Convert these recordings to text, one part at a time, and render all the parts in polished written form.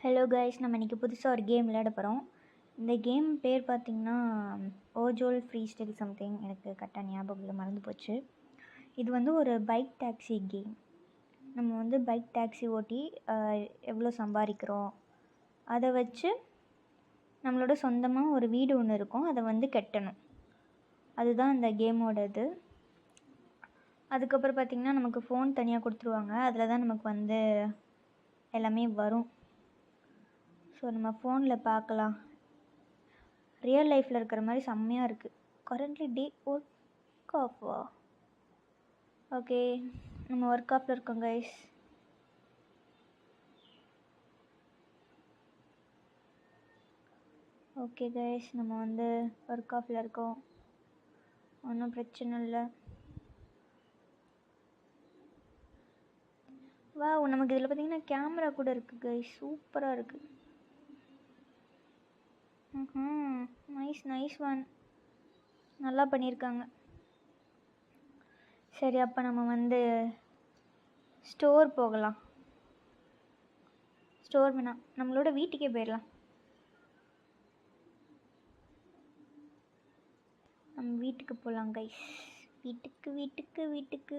Hello guys, நம்ம இன்றைக்கி புதுசாக ஒரு கேம் விளையாட போகிறோம். இந்த கேம் பேர் பார்த்திங்கன்னா ஓஜோல் ஃப்ரீ ஸ்டைல் சம்திங், எனக்கு கரெக்டாக ஞாபகம் மறந்து போச்சு. இது வந்து ஒரு பைக் டாக்ஸி கேம். நம்ம வந்து பைக் டாக்ஸி ஓட்டி எவ்வளோ சம்பாதிக்கிறோம் அதை வச்சு நம்மளோட சொந்தமாக ஒரு வீடு ஒன்று இருக்கும், அதை வந்து கட்டணும். அதுதான் இந்த கேமோட இது. அதுக்கப்புறம் பார்த்திங்கன்னா நமக்கு ஃபோன் தனியாக கொடுத்துருவாங்க, அதில் தான் நமக்கு வந்து எல்லாமே வரும். ஸோ நம்ம ஃபோனில் பார்க்கலாம். ரியல் லைஃப்பில் இருக்கிற மாதிரி செம்மையாக இருக்குது. கரண்ட்லி டே ஒர்க் ஆஃபா? ஓகே, நம்ம ஒர்க் ஆஃபில் இருக்கோம் கைஸ். ஓகே கைஸ், நம்ம வந்து ஒர்க் ஆஃபில் இருக்கோம், ஒன்றும் பிரச்சனை இல்லை. வா, நமக்கு இதில் பார்த்திங்கன்னா கேமரா கூட இருக்குது கைஸ், சூப்பராக இருக்குது. நைஸ் ஒன், நல்லா பண்ணியிருக்காங்க. சரி, அப்போ நம்ம வந்து ஸ்டோர் போகலாம். ஸ்டோர் வேணாம், நம்மளோட வீட்டுக்கே போயிடலாம். நம்ம வீட்டுக்கு போகலாம் கைஸ். வீட்டுக்கு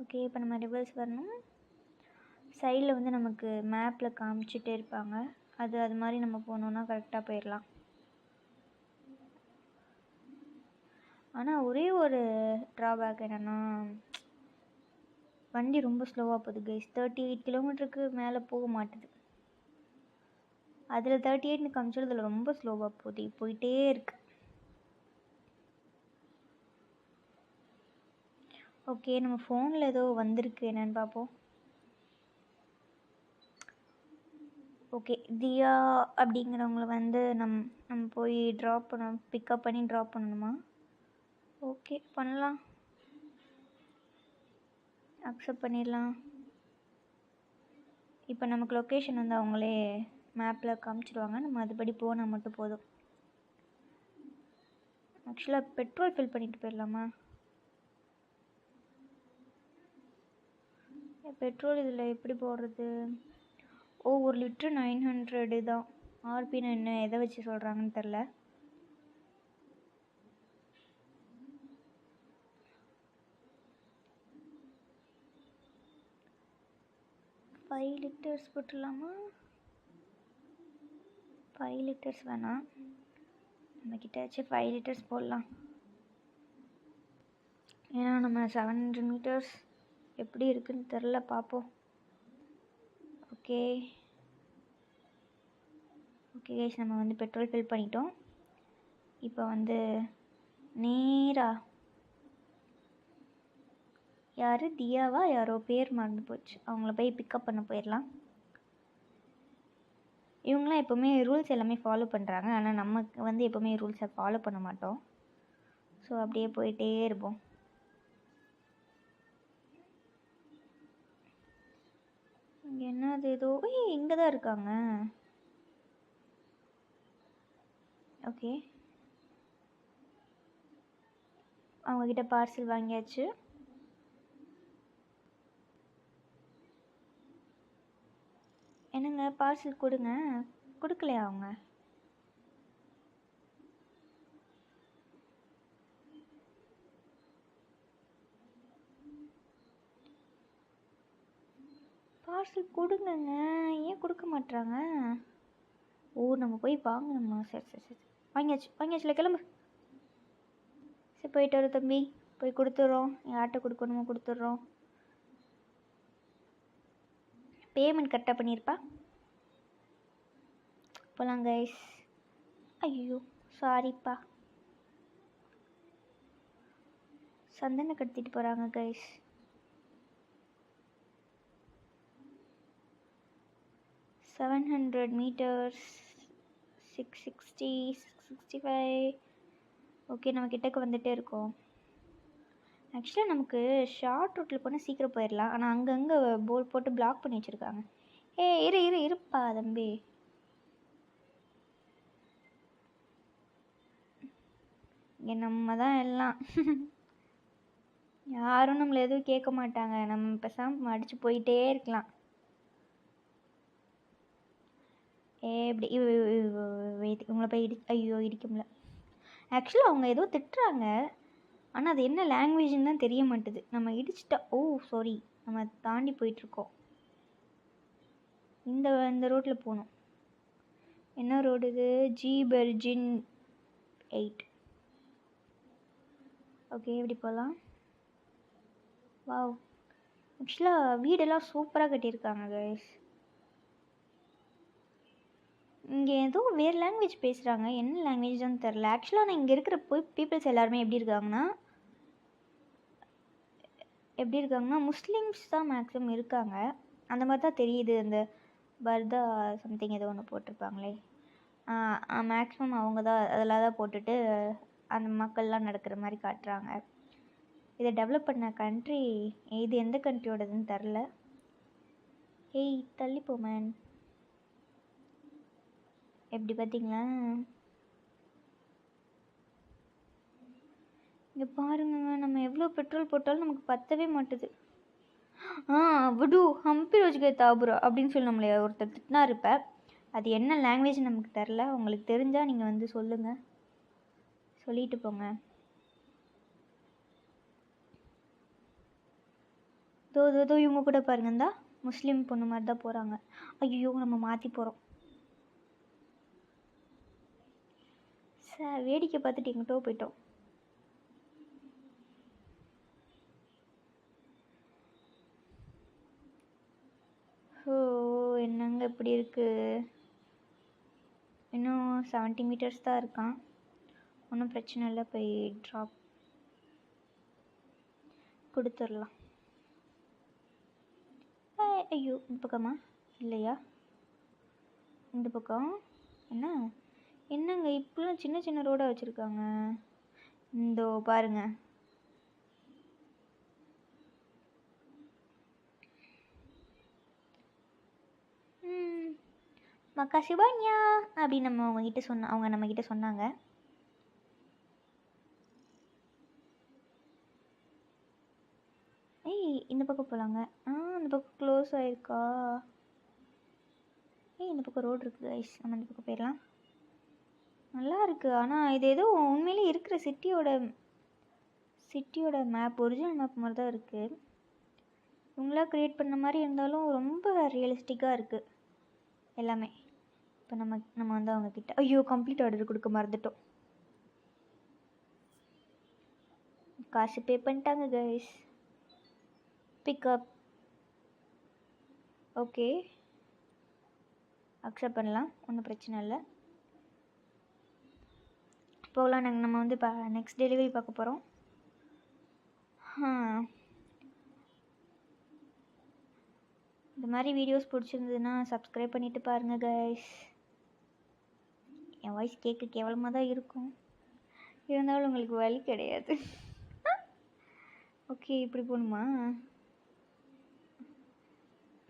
ஓகே, இப்போ நம்ம ரிவர்ஸ் வரணும். சைடில் வந்து நமக்கு மேப்பில் காமிச்சிட்டே இருப்பாங்க, அது மாதிரி நம்ம போனோன்னா கரெக்டாக போயிடலாம். ஆனால் ஒரே ஒரு ட்ராபேக் என்னென்னா, வண்டி ரொம்ப ஸ்லோவாக போகுது கைஸ். 38 கிலோமீட்டருக்கு மேலே போக மாட்டுது. அதில் 38 காமிச்சது, அதில் ரொம்ப ஸ்லோவாக போயிட்டே இருக்கு. ஓகே, நம்ம ஃபோனில் ஏதோ வந்திருக்கு, என்னென்னு பார்ப்போம். ஓகே, தியா அப்படிங்கிறவங்கள வந்து நம்ம போய் ட்ராப் பண்ணணும், பிக்கப் பண்ணி ட்ராப் பண்ணணுமா? ஓகே, பண்ணலாம், அக்செப்ட் பண்ணிடலாம். இப்போ நமக்கு லொக்கேஷன் வந்து அவங்களே மேப்பில் காமிச்சிடுவாங்க, நம்ம அதுபடி போனால் மட்டும் போதும். ஆக்சுவலாக பெட்ரோல் ஃபில் பண்ணிட்டு போயிடலாமா? பெட்ரோல் இதில் எப்படி போடுறது? ஒரு லிட்ரு 900 தான். ஆர்பின்னு என்ன எதை வச்சு சொல்கிறாங்கன்னு தெரில. Five litres போட்டுடலாமா? 5 லிட்டர்ஸ் வேணாம், நம்மக்கிட்டாச்சும் 5 லிட்டர்ஸ் போடலாம். ஏன்னா நம்ம 700 மீட்டர்ஸ் எப்படி இருக்குன்னு தெரில, பார்ப்போம். ஓகே கைஸ், நம்ம வந்து பெட்ரோல் ஃபில் பண்ணிட்டோம். இப்போ வந்து நேராக யார் தியாவா யாரோ பேர் மறந்து போச்சு, அவங்கள போய் பிக்கப் பண்ண போயிடலாம். இவங்களாம் எப்போவுமே ரூல்ஸ் எல்லாமே ஃபாலோ பண்ணுறாங்க, ஆனால் நமக்கு வந்து எப்போவுமே ரூல்ஸை ஃபாலோ பண்ண மாட்டோம். ஸோ அப்படியே போயிட்டே இருப்போம். இங்கே என்னது, ஏதோ இங்கே தான் இருக்காங்க. ஓகே, அவங்கக்கிட்ட பார்சல் வாங்கியாச்சு. என்னங்க பார்சல் கொடுங்க, கொடுக்கலையா அவங்க? பார்சல் கொடுங்கங்க, ஏன் கொடுக்க மாட்டுறாங்க? நம்ம போய் வாங்கணுமா? சரி வாங்கியாச்சுல, கிளம்பு. சரி, போயிட்டு வர தம்பி, போய் கொடுத்துட்றோம். யார்கிட்ட கொடுக்கணுமோ கொடுத்துட்றோம். பேமெண்ட் கரெக்டாக பண்ணியிருப்பா. போகலாம் கைஸ். ஐயோ சாரிப்பா, சந்தனை கடத்திட்டு போகிறாங்க கைஸ். $700 மீட்டர்ஸ், 660, 665. ஓகே, நம்ம கிட்டக்கு வந்துகிட்டே இருக்கோம். ஆக்சுவலாக நமக்கு ஷார்ட் ரூட்டில் போனால் சீக்கிரம் போயிடலாம், ஆனால் அங்கங்கே போர்ட் போட்டு பிளாக் பண்ணி வச்சுருக்காங்க. இருப்பா தம்பி. இங்கே நம்ம தான் எல்லாம் யாரும் நம்மளை எதுவும் கேட்க மாட்டாங்க. நம்ம பேசாமல் அடித்து போயிட்டே இருக்கலாம். இப்படி இவங்களை போய் ஐயோ இடிக்க முடியல. ஆக்சுவலாக அவங்க ஏதோ திட்டுறாங்க, ஆனால் அது என்ன லாங்குவேஜ்னு தான் தெரிய மாட்டுது. நம்ம இடிச்சிட்டா சாரி, நம்ம தாண்டி போயிட்டுருக்கோம். இந்த ரோட்டில் போகணும். என்ன ரோடு இது? ஜீபெர்ஜின் 8. ஓகே, எப்படி போகலாம்? வாவ், ஆக்சுவலாக வீடெல்லாம் சூப்பராக கட்டியிருக்காங்க கைஸ். இங்கே ஏதோ வேறு லாங்குவேஜ் பேசுகிறாங்க, என்ன லாங்குவேஜ்னு தெரில. ஆக்சுவலாக நான் இங்கே இருக்கிற பீப்புள்ஸ் எல்லாருமே எப்படி இருக்காங்கன்னா முஸ்லீம்ஸ் தான் மேக்ஸிமம் இருக்காங்க. அந்த மாதிரி தான் தெரியுது. அந்த பர்தா சம்திங் ஏதோ ஒன்று போட்டிருப்பாங்களே, மேக்ஸிமம் அவங்க தான் அதில் தான் போட்டுட்டு அந்த மக்கள்லாம் நடக்கிற மாதிரி காட்டுறாங்க. இதை டெவலப் பண்ண கண்ட்ரி இது எந்த கண்ட்ரியோடதுன்னு தெரில. ஏய் தள்ளிப்போ மேன். எப்படி பார்த்தீங்களா? இங்கே பாருங்க, நம்ம எவ்வளோ பெட்ரோல் போட்டாலும் நமக்கு பத்தவே மாட்டுது. விடு ஹம்பி ரோஜ்கே தாபுரா அப்படின்னு சொல்லி நம்மளை ஒருத்தர் திட்டினா இருப்பேன். அது என்ன லாங்குவேஜ் நமக்கு தெரில. உங்களுக்கு தெரிஞ்சால் நீங்கள் வந்து சொல்லுங்கள், சொல்லிட்டு போங்க. தோ இவங்க கூட பாருங்கந்தா முஸ்லீம் பொண்ணு மாதிரி தான் போகிறாங்க. ஐயோ நம்ம மாற்றி போகிறோம். சார் வேடிக்கை பார்த்துட்டு எங்கிட்டோ போயிட்டோம். என்னங்க இப்படி இருக்குது? இன்னும் 70 மீட்டர்ஸ் தான் இருக்கான். ஒன்றும் பிரச்சனை இல்லை, போய் ட்ராப் கொடுத்துடலாம். ஐயோ இந்த பக்கமா இல்லையா? இந்த பக்கம் என்னங்க இப்பெல்லாம் சின்ன சின்ன ரோடாக வச்சுருக்காங்க. இந்தோ பாருங்க. மக்கா சிவானியா அப்படின்னு அவங்க நம்மக்கிட்ட சொன்னாங்க. இந்த பக்கம் போகலாங்க. இந்த பக்கம் க்ளோஸ் ஆயிருக்கா? இந்த பக்கம் ரோடு இருக்குது கைஸ், நம்ம இந்த பக்கம் போயிடலாம். நல்லா இருக்குது. ஆனால் இது ஏதோ உண்மையிலே இருக்கிற சிட்டியோட மேப், ஒரிஜினல் மேப் மாதிரி தான் இருக்குது. இவங்களாம் க்ரியேட் பண்ண மாதிரி இருந்தாலும் ரொம்ப ரியலிஸ்டிக்காக இருக்குது எல்லாமே. இப்போ நம்ம வந்து அவங்கக்கிட்ட ஐயோ கம்ப்ளீட் ஆர்டர் கொடுக்க மறந்துட்டோம். காசு பே பண்ணிட்டாங்க கைஸ். பிக்கப் ஓகே, அக்செப்ட் பண்ணலாம், ஒன்றும் பிரச்சனை இல்லை. போகலாம். நம்ம வந்து இப்போ நெக்ஸ்ட் டெலிவரி பார்க்க போகிறோம். இந்த மாதிரி வீடியோஸ் பிடிச்சிருந்ததுன்னா சப்ஸ்கிரைப் பண்ணிவிட்டு பாருங்கள் கைஸ். என் வாய்ஸ் கேட்க கேவலமாக தான் இருக்கும், இருந்தாலும் உங்களுக்கு வலி கிடையாது. ஓகே, இப்படி போகணுமா?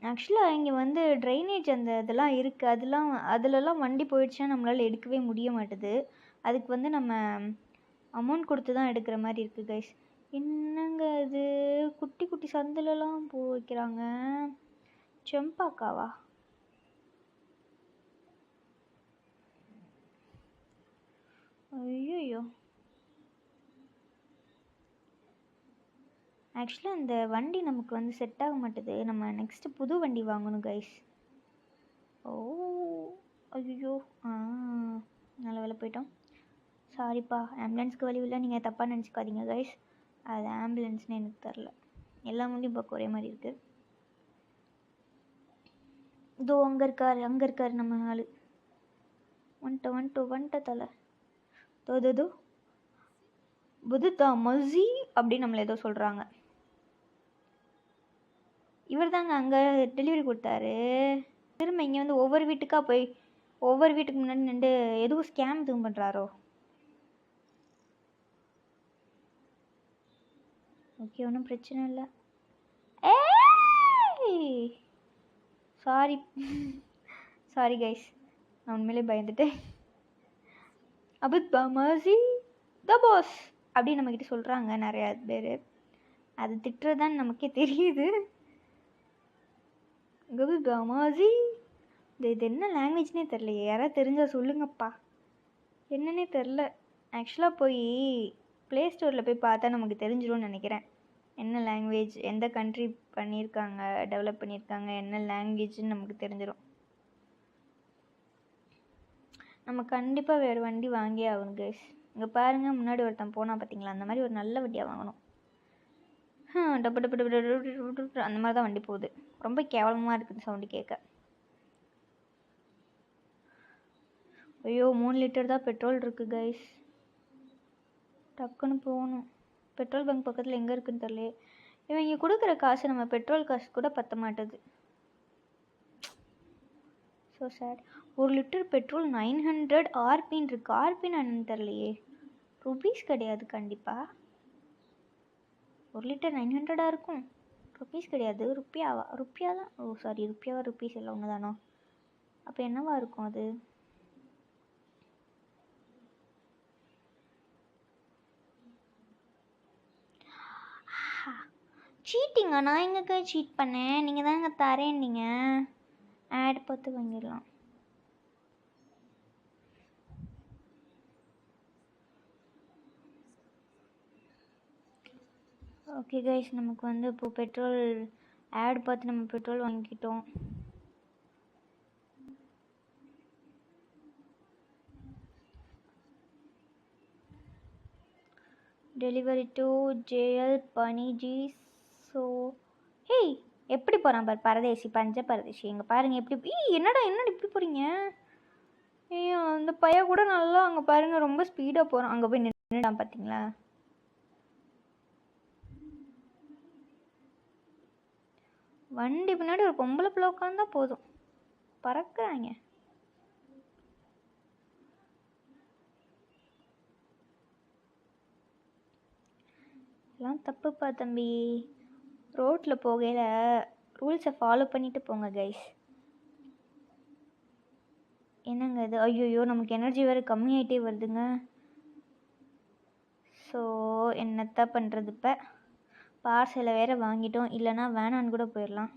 ஆக்சுவலாக இங்கே வந்து ட்ரைனேஜ் அந்த இதெல்லாம் இருக்குது. அதிலலாம் வண்டி போயிடுச்சுன்னா நம்மளால் எடுக்கவே முடிய மாட்டுது. அதுக்கு வந்து நம்ம அமௌண்ட் கொடுத்து தான் எடுக்கிற மாதிரி இருக்குது கைஸ். என்னங்க இது குட்டி குட்டி சந்திலலாம் வைக்கிறாங்க. செம்பாக்காவா? ஐயோ, ஆக்சுவலாக இந்த வண்டி நமக்கு வந்து செட் ஆக மாட்டுது. நம்ம நெக்ஸ்ட்டு புது வண்டி வாங்கணும் கைஸ். ஐயோ நல்ல வேலை போயிட்டோம். சாரிப்பா, ஆம்புலன்ஸ்க்கு வழி இல்லை, நீங்கள் தப்பாக நினச்சிக்காதீங்க கைஸ். அது ஆம்புலன்ஸ்னு எனக்கு தெரில, எல்லா வண்டியும் பார்க்க ஒரே மாதிரி இருக்குது. இதோ அங்கே இருக்கார் நம்ம ஆள். வந்துட்ட தலை. தோ புதுதா மசி அப்படின்னு நம்மளை ஏதோ சொல்கிறாங்க. இவர் தாங்க அங்கே டெலிவரி கொடுத்தாரு. திரும்ப இங்கே வந்து ஒவ்வொரு வீட்டுக்கு முன்னாடி நின்று எதுவும் ஸ்கேம் எதுவும் பண்ணுறாரோ? ஓகே, ஒன்றும் பிரச்சனை இல்லை. சாரி கைஸ், நான் உண்மையிலே பயந்துட்டேன். அபுத் பாமாசி த பாஸ் அப்படின்னு நம்மக்கிட்ட சொல்கிறாங்க நிறையா பேர். அது திட்டுறதான்னு நமக்கே தெரியுது. கமாசி இது என்ன லாங்குவேஜ்னே தெரிலையே, யாராவது தெரிஞ்சால் சொல்லுங்கப்பா. என்னன்னே தெரில. ஆக்சுவலாக போய் ப்ளே ஸ்டோரில் போய் பார்த்தா நமக்கு தெரிஞ்சிடும்னு நினைக்கிறேன். என்ன லாங்குவேஜ், எந்த கண்ட்ரி பண்ணியிருக்காங்க, டெவலப் பண்ணியிருக்காங்க, என்ன லாங்குவேஜ்னு நமக்கு தெரிஞ்சிடும். நம்ம கண்டிப்பாக வேறு வண்டி வாங்கியே ஆகணும் கைஸ். இங்கே பாருங்கள், முன்னாடி ஒருத்தன் போனால் பார்த்தீங்களா, அந்த மாதிரி ஒரு நல்ல வண்டியாக வாங்கணும். டப்பு டப்பு டப்பு டப்பு அந்த மாதிரி தான் வண்டி போகுது. ரொம்ப கேவலமாக இருக்குது சவுண்டு கேட்க. ஐயோ 3 லிட்டர் தான் பெட்ரோல் இருக்குது கைஸ். டக்குன்னு போகணும். பெட்ரோல் பங்க் பக்கத்தில் எங்கே இருக்குன்னு தெரியல. இவங்க கொடுக்குற காசு நம்ம பெட்ரோல் காசு கூட பற்ற மாட்டுது. So sad. 1 லிட்டர் பெட்ரோல் 900 ஆர்பின்னு இருக்குது. ஆர்பின்னு என்னன்னு தெரியலையே. ருபீஸ் கிடையாது கண்டிப்பாக. 1 லிட்டர் 900 இருக்கும். ருபீஸ் கிடையாது, ருப்பியாவா? ருப்பியா தான். ஓ சாரி, ருப்பியாவா ருபீஸ் எல்லாம் ஒன்று தானோ? அப்போ என்னவா இருக்கும் அது? சீட்டிங்கா? நான் எங்கக்கா சீட் பண்ணேன்? நீங்கள் தாங்க தரேன்னீங்க. ஆட் பார்த்து வாங்கிடலாம். ஓகே கைஸ், நமக்கு வந்து இப்போது பெட்ரோல் ஆட் பார்த்து நம்ம பெட்ரோல் வாங்கிக்கிட்டோம். டெலிவரி டு ஜேஎல் பனிஜி. ஸோ ஹேய், எப்படி போகிறான் பார் பரதேசி, பஞ்ச பரதேசி. எங்கே பாருங்கள் எப்படி. என்னடா இப்படி போகிறீங்க? ஐயோ, அந்த பையன் கூட நல்லா அங்கே பாருங்கள் ரொம்ப ஸ்பீடாக போகிறான். அங்கே போய் நின்றுடான் பார்த்தீங்களா? வண்டி பின்னாடி ஒரு பொம்பளை பிள்ளை உட்காந்தா போதும், பறக்குறாங்க. எல்லாம் தப்புப்பா தம்பி. ரோட்டில் போகையில் ரூல்ஸை ஃபாலோ பண்ணிட்டு போங்க கைஸ். என்னங்க இது? ஐயோயோ, நமக்கு எனர்ஜி வேறு கம்மியாயிட்டே வருதுங்க. ஸோ என்னத்த பண்ணுறது? இப்போ பார்சலை வேறு வாங்கிட்டோம், இல்லைனா வேணான்னு கூட போயிடலாம்.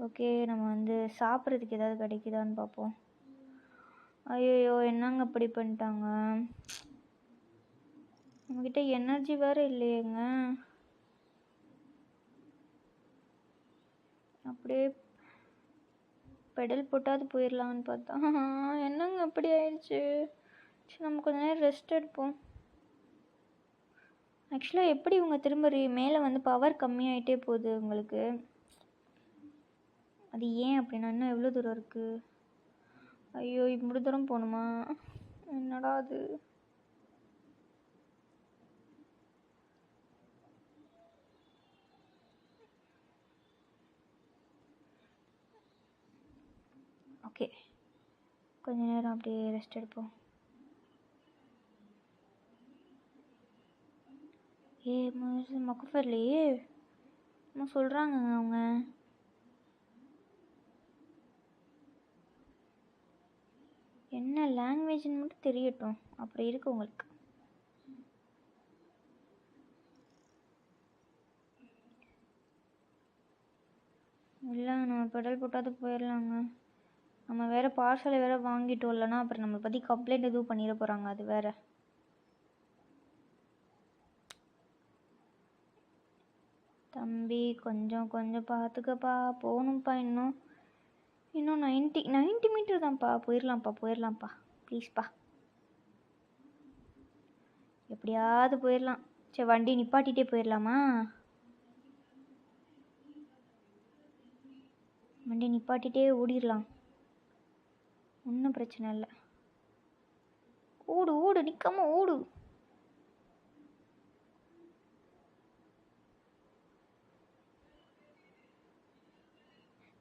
ஓகே, நம்ம வந்து சாப்பிட்றதுக்கு ஏதாவது கிடைக்குதான்னு பார்ப்போம். ஐயோ, என்னங்க அப்படி பண்ணிட்டாங்க? நம்மக்கிட்ட எனர்ஜி வேறு இல்லையேங்க. அப்படியே பெடல் போட்டாது போயிடலான்னு பார்த்தா என்னங்க அப்படி ஆயிடுச்சு. சரி, நம்ம கொஞ்ச நேரம் ரெஸ்ட் எடுப்போம். ஆக்சுவலாக எப்படி இவங்க திரும்ப மேலே வந்து பவர் கம்மியாயிட்டே போகுது உங்களுக்கு? அது ஏன் அப்படின்னா இன்னும் எவ்வளோ தூரம் இருக்குது? ஐயோ, இப்படி தூரம் போகணுமா? என்னடா அது? ஓகே, கொஞ்ச நேரம் அப்படியே ரெஸ்ட் எடுப்போம். மொக்கஃபர்லையே என்ன சொல்கிறாங்கங்க அவங்க? என்ன லாங்குவேஜ்னு மட்டும் தெரியட்டும், அப்புறம் இருக்கு உங்களுக்கு. இல்லை, நம்ம பெடல் போட்டாது போயிடலாங்க. நம்ம வேறு பார்சலை வேறு வாங்கிட்டோம், இல்லைனா அப்புறம் நம்மளை பற்றி கம்ப்ளைண்ட் எதுவும் பண்ணிட போகிறாங்க. அது வேறு. தம்பி கொஞ்சம் கொஞ்சம் பார்த்துக்கப்பா, போகணும்ப்பா. இன்னும் 90 மீட்டர் தான்ப்பா. போயிடலாம்ப்பா ப்ளீஸ்ப்பா, எப்படியாவது போயிடலாம். சரி, வண்டி நிப்பாட்டிகிட்டே போயிடலாமா? வண்டி நிப்பாட்டிகிட்டே ஓடிடலாம், ஒன்றும் பிரச்சனை இல்லை. ஓடு நிற்காம ஓடு.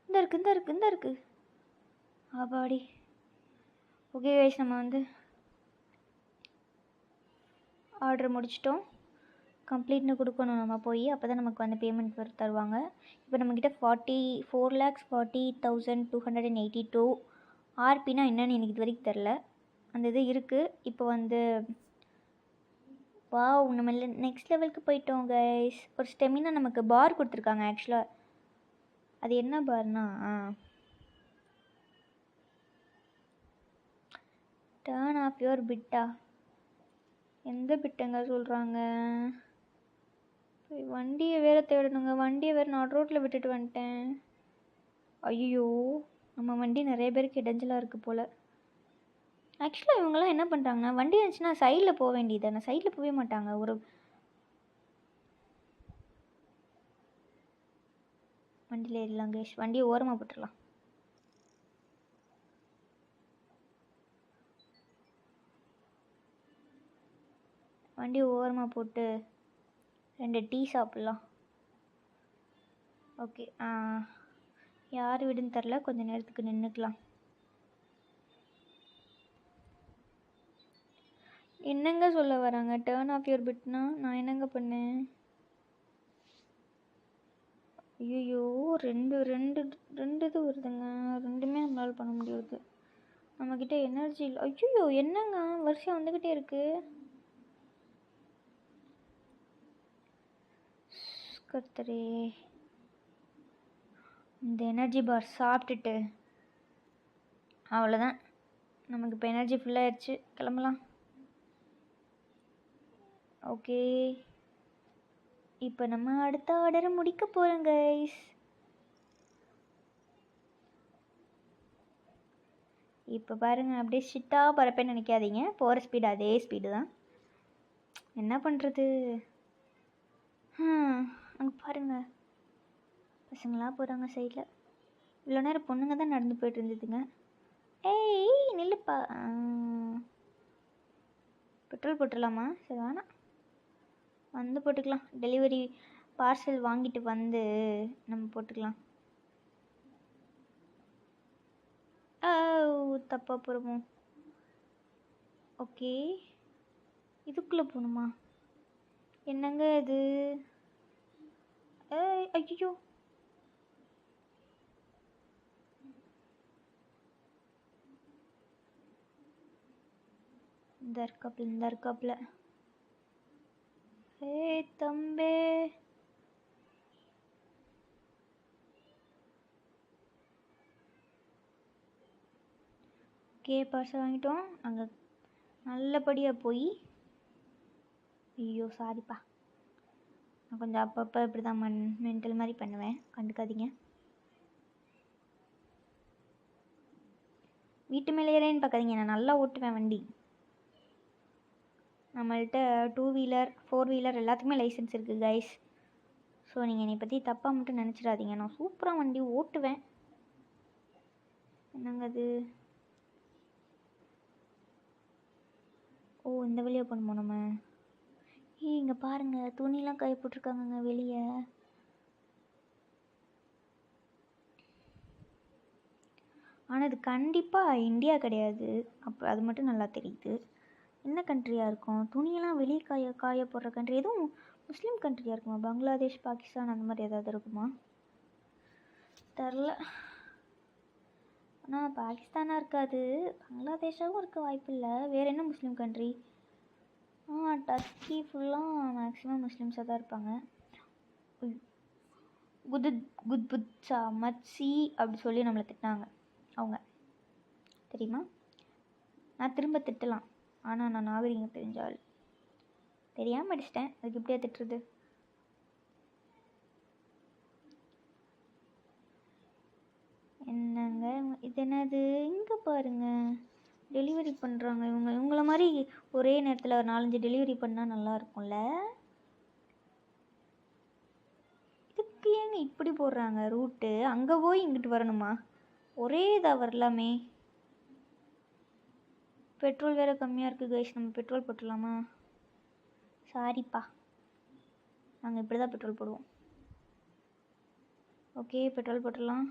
இந்த இருக்கு. ஆபாடி. ஓகே கைஸ், நம்ம வந்து ஆர்டர் முடிச்சிட்டோம். கம்ப்ளீட்னு கொடுக்கணும் நம்ம போய், அப்போ தான் நமக்கு வந்து பேமெண்ட் தருவாங்க. இப்போ நம்மக்கிட்ட 4,40,40,282 ஆர்பினா என்னன்னு எனக்கு இது வரைக்கும் தெரில. அந்த இது இருக்குது. இப்போ வந்து வாவ், நம்ம நெக்ஸ்ட் லெவலுக்கு போயிட்டோம் கைஸ். ஒரு ஸ்டெமினா நமக்கு பார் கொடுத்துருக்காங்க ஆக்சுவலாக. அது என்ன பார்னா டர்ன் ஆஃப் யுவர் பிட்டா. எந்த பிட்டுங்க சொல்கிறாங்க? வண்டியை வேறு தேடணுங்க. வண்டியை வேறு நான் ரோட்டில் விட்டுட்டு வந்துட்டேன். ஐயோ, நம்ம வண்டி நிறைய பேருக்கு இடைஞ்சலாக இருக்குது போல். ஆக்சுவலாக இவங்கெல்லாம் என்ன பண்ணுறாங்கன்னா, வண்டி இருந்துச்சுன்னா சைடில் போக வேண்டியது தானே. சைடில் போகவே மாட்டாங்க. ஒரு வண்டியில் ஏறலாம் கேஷ். வண்டியை ஓரமாக போட்டுடலாம். வண்டியை ஓரமாக போட்டு 2 டீ சாப்பிட்லாம். ஓகே, யார் வீடுன்னு தெரில, கொஞ்சம் நேரத்துக்கு நின்றுக்கலாம். என்னங்க சொல்ல வராங்க? டர்ன் ஆஃப் யுவர் பிட்னா நான் என்னங்க பண்ணேன்? ஐயோ, ரெண்டு இது வருதுங்க. ரெண்டுமே நம்மளால் பண்ண முடியாது. நம்மக்கிட்ட எனர்ஜி இல்லை. ஐயோ, என்னங்க வருஷம் வந்துக்கிட்டே இருக்கு. கர்த்தரே, இந்த எனர்ஜி பார் சாப்பிட்டுட்டு அவ்வளோதான். நமக்கு இப்போ எனர்ஜி ஃபுல்லாகிடுச்சு. கிளம்பலாம். ஓகே, இப்போ நம்ம அடுத்த ஆர்டரை முடிக்க போகிறோம் கைஸ். இப்போ பாருங்கள், அப்படியே ஷிட்டாக பறப்பேன்னு நினைக்காதீங்க. போகிற ஸ்பீடு அதே ஸ்பீடு தான். என்ன பண்ணுறது? அங்கே பாருங்கள், பசங்களாக போகிறாங்க சைடில். இவ்வளோ நேரம் பொண்ணுங்க தான் நடந்து போயிட்டு இருந்ததுங்க. ஏய் நில்லுப்பா. பெட்ரோல் போட்டுடலாமா? சரி வேணாம், வந்து போட்டுக்கலாம். டெலிவரி பார்சல் வாங்கிட்டு வந்து நம்ம போட்டுக்கலாம். தப்பாக போகிறோமோ? ஓகே, இதுக்குள்ளே போகணுமா? என்னங்க இது? ஐயோ, இந்த இருக்காப்புல. தம்பே, ஓகே, பார்சல் வாங்கிட்டோம். அங்கே நல்லபடியாக போய், ஐயோ சாரிப்பா, நான் கொஞ்சம் அப்பப்போ இப்படி தான் மென்டல் மாதிரி பண்ணுவேன், கண்டுக்காதீங்க. வீட்டு மேலே ஏறேன்னு பார்க்காதீங்க, நான் நல்லா ஓட்டுவேன் வண்டி. நம்மள்கிட்ட 2 வீலர் 4 வீலர் எல்லாத்துக்குமே லைசன்ஸ் இருக்குது கைஸ். ஸோ நீங்கள் என்னை பற்றி தப்பாக மட்டும் நினச்சிடாதீங்க. நான் சூப்பராக வண்டி ஓட்டுவேன். என்னங்க அது? ஓ, இந்த வழியாக போகணுமோ நம்ம? இங்கே பாருங்கள், துணிலாம் காய போட்டிருக்காங்கங்க வெளியே. ஆனால் இது கண்டிப்பாக இந்தியா கிடையாது. அப்போ அது மட்டும் நல்லா தெரியுது. என்ன கண்ட்ரியாக இருக்கும்? துணியெல்லாம் வெளியே காய போடுற கண்ட்ரி எதுவும் முஸ்லீம் கண்ட்ரியாக இருக்குமா? பங்களாதேஷ், பாகிஸ்தான் அந்த மாதிரி ஏதாவது இருக்குமா? தெரில. ஆனால் பாகிஸ்தானாக இருக்காது, பங்களாதேஷாகவும் இருக்க வாய்ப்பு இல்லை. வேறு என்ன முஸ்லீம் கண்ட்ரி? டர்க்கி ஃபுல்லாக மேக்ஸிமம் முஸ்லீம்ஸாக தான் இருப்பாங்க. குத்புத்சா மச்சி அப்படி சொல்லி நம்மளை திட்டினாங்க அவங்க, தெரியுமா? நான் திரும்ப திட்டலாம், ஆனால் நான் நாகரிகம் தெரிஞ்சால். தெரியாமல் அடிச்சிட்டேன், அதுக்கு இப்படியா திட்டுறது? என்னங்க இது? என்னது? இங்கே பாருங்கள், டெலிவரி பண்ணுறாங்க இவங்கள மாதிரி ஒரே நேரத்தில் ஒரு 4-5 டெலிவரி பண்ணால் நல்லா இருக்கும்ல. இதுக்கு ஏங்க இப்படி போடுறாங்க ரூட்டு? அங்கே போய் இங்கிட்டு வரணுமா? ஒரே இதாக வரலாமே. பெட்ரோல் வேறு கம்மியாக இருக்குது கைஸ். நம்ம பெட்ரோல் போட்டுடலாமா? சாரிப்பா, நாங்கள் இப்படி தான் பெட்ரோல் போடுவோம். ஓகே, பெட்ரோல் போட்டுடலாம்.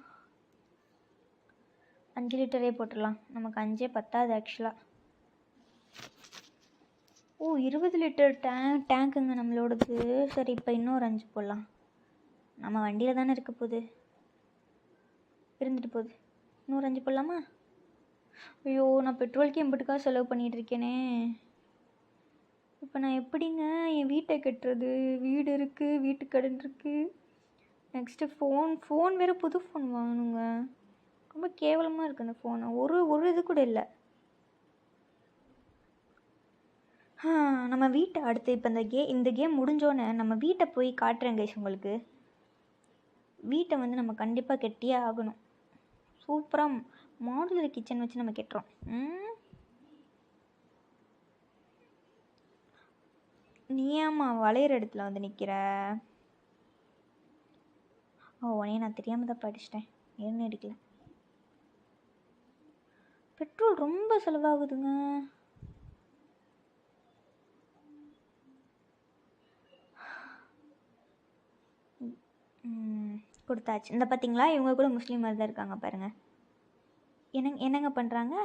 5 லிட்டரே போட்டுடலாம். நமக்கு 5 பத்தாது ஆக்சுவலாக. ஓ, 20 லிட்டர் டேங்க்குங்க நம்மளோடது. சரி, இப்போ இன்னொரு 5 போடலாம். நம்ம வண்டியில் தானே இருக்க போகுது, இருந்துட்டு போகுது. இன்னொரு 5 போடலாமா? ஐயோ! நான் பெட்ரோலுக்கே எம்பிட்டு காசு செலவு பண்ணிட்டு இருக்கேனே! இப்போ நான் எப்படிங்க என் வீட்ட கட்டுறது? வீடு இருக்கு, வீட்டு கடன் இருக்கு. நெக்ஸ்ட்டு ஃபோன் வேற புது ஃபோன் வாங்கணுங்க. ரொம்ப கேவலமா இருக்கு அந்த ஃபோனு. ஒரு இது கூட இல்ல. நம்ம வீட்ட அடுத்து இப்போ இந்த கேம் முடிஞ்சோனே நம்ம வீட்ட போய் காட்டுறேன் கைஸ் உங்களுக்கு. வீட்டை வந்து நம்ம கண்டிப்பாக கட்டியே ஆகணும். சூப்பராக மாடுலர் கிச்சன் வச்சு நம்ம கட்டுறோம். நீ ஏம்மா வளையிற இடத்துல வந்து நிற்கிற? உடனே நான் தெரியாமல் தான் படிச்சிட்டேன். என்ன அடிக்கல. பெட்ரோல் ரொம்ப செலவாகுதுங்க. கொடுத்தாச்சு. இந்த பார்த்தீங்களா, இவங்க கூட முஸ்லீம் மாதிரி தான் இருக்காங்க பாருங்கள். என்னங்க பண்ணுறாங்க?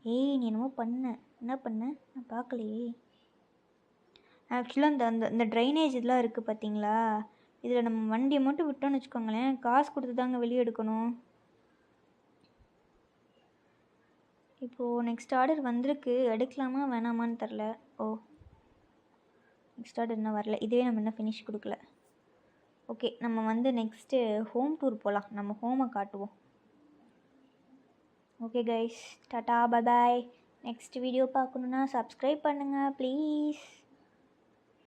ஏய், நீ என்னமோ என்ன பண்ண? நான் பார்க்கலையே. ஆக்சுவலாக அந்த ட்ரைனேஜ் இதெல்லாம் இருக்குது பார்த்தீங்களா, இதில் நம்ம வண்டியை மட்டும் விட்டோன்னு வச்சுக்கோங்களேன், காசு கொடுத்து தாங்க வெளியே எடுக்கணும். இப்போது நெக்ஸ்ட் ஆர்டர் வந்திருக்கு, எடுக்கலாமா வேணாமான்னு தெரில. நெக்ஸ்ட் ஆர்டர் இன்னும் வரல. இதுவே நம்ம இன்னும் ஃபினிஷ் கொடுக்கல. ஓகே, நம்ம வந்து நெக்ஸ்ட்டு ஹோம் டூர் போகலாம். நம்ம ஹோமை காட்டுவோம். Okay guys, tata, bye bye. Next video பார்க்கணுன்னா சப்ஸ்கிரைப் பண்ணுங்கள் ப்ளீஸ்.